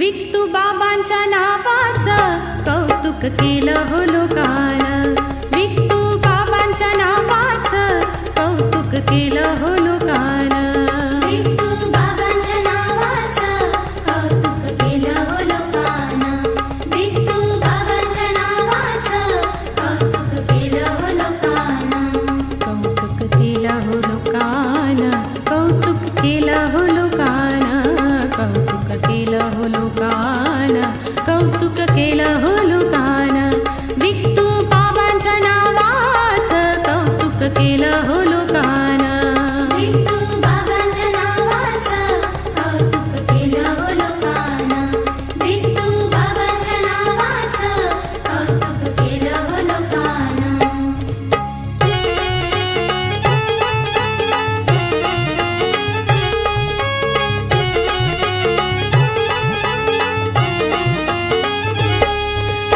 विठू बाबांच्या नावाचं कौतुक केलं हो लोकानं. विठू बाबांच्या नावाचं कौतुक केलं हो लोकानं. विठू बाबांच्या नावाचं कौतुक केलं हो लोकानं. विठू बाबांच्या नावाचं कौतुक केलं हो लोकानं. कौतुक केलं हो लोकानं. कौतुक केलं हो लोकानं. कौतुक केलं हो लोकानं. कौतुक केलं हो लोकानं. विठू बाबांच्या नावाचं कौतुक केलं हो लोकानं. विठू बाबांच्या नावाचं कौतुक केलं हो लोकानं. विठू बाबांच्या नावाचं कौतुक केलं हो लोकानं.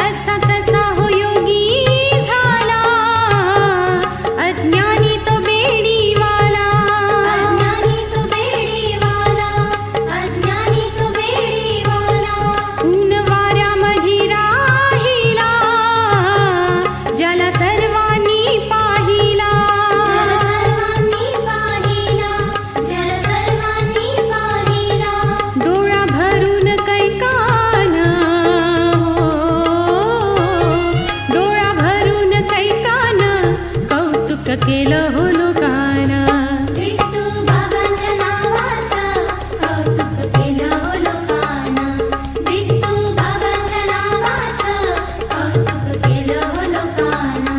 असा तसा हो योगी झाला, अज्ञानी तो बेडीवाला. अज्ञानी तो बेडीवाला. अज्ञानी तो बेडीवाला. ऊन वाऱ्यामधी राहिला, ज्याला सर्वांनी पाहिला. जल सर्वांनी पाहिला. जल सर्वांनी पाहिला. डोळा भरून कैकानं, डोळा भरून कैकानं कौतुक केलं हो लोकानं. विठू बाबांच्या नावाचं कौतुक केलं हो लोकानं. विठू बाबांच्या नावाचं कौतुक केलं हो लोकानं.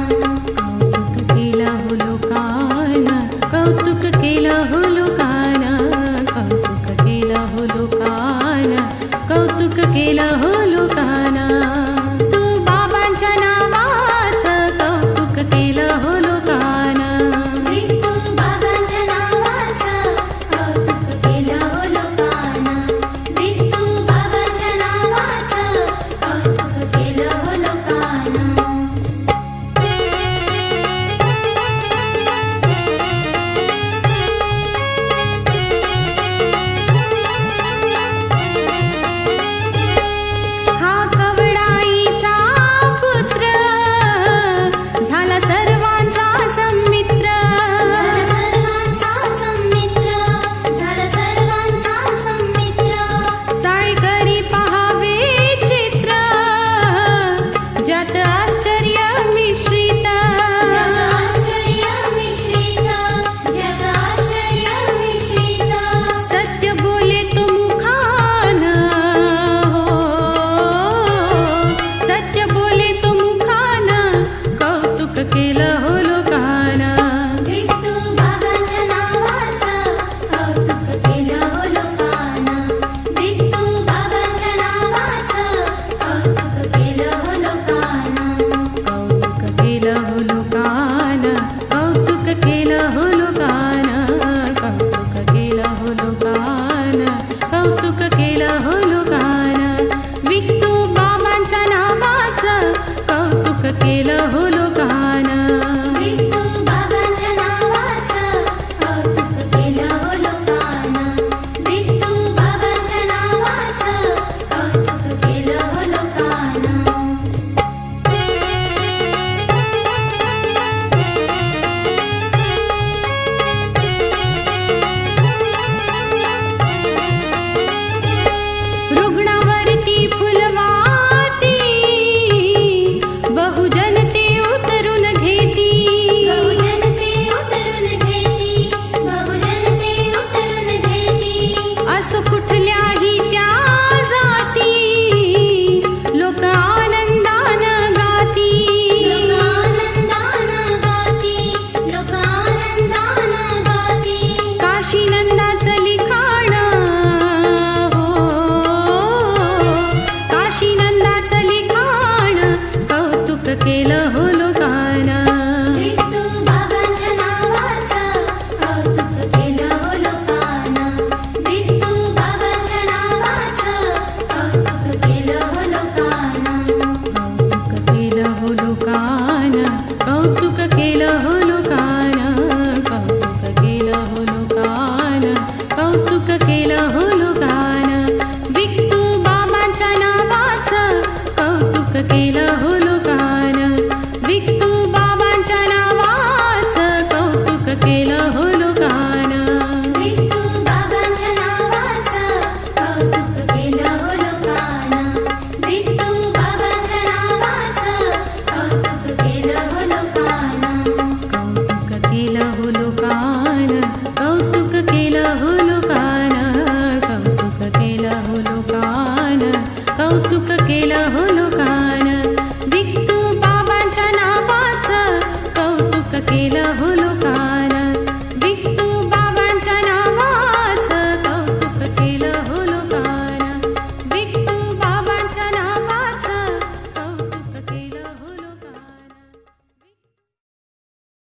कौतुक केलं हो लोकानं. कौतुक केलं हो लोकानं. कौतुक केलं हो लोकानं. कौतुक केलं हो लोकानं. तू बाबांच्या नावाचं कौतुक केलं हो लोकानं. विठू बाबांच्या नावाचं कौतुक केलं हो लोकानं. विठू बाबांच्या नावाचं कौतुक केलं हो लोकानं. हा कवडाईचा पुत्र झाला सर्वांचा सन्मित्र. झाला सर्वांचा सन्मित्र. झाला सर्वांचा सन्मित्र. चाळकरी पहावे चित्र, ज्यात आश्चर्य मिश्रित. जग आश्चर्य मिश्रित. जग आश्चर्य मिश्रित. सत्य बोले तो मुखानं, सत्य बोले तो मुखानं कौतुक केलं हो लोकानं. विठू बाबांच्या नावाचं कौतुक केलं हो लोकानं. विठू बाबांच्या नावाचं कौतुक केलं हो लोकानं. कौतुक केलं हो लोकानं. कौतुक केलं हो लोकानं. कौतुक केलं हो लोकानं. कौतुक केलं हो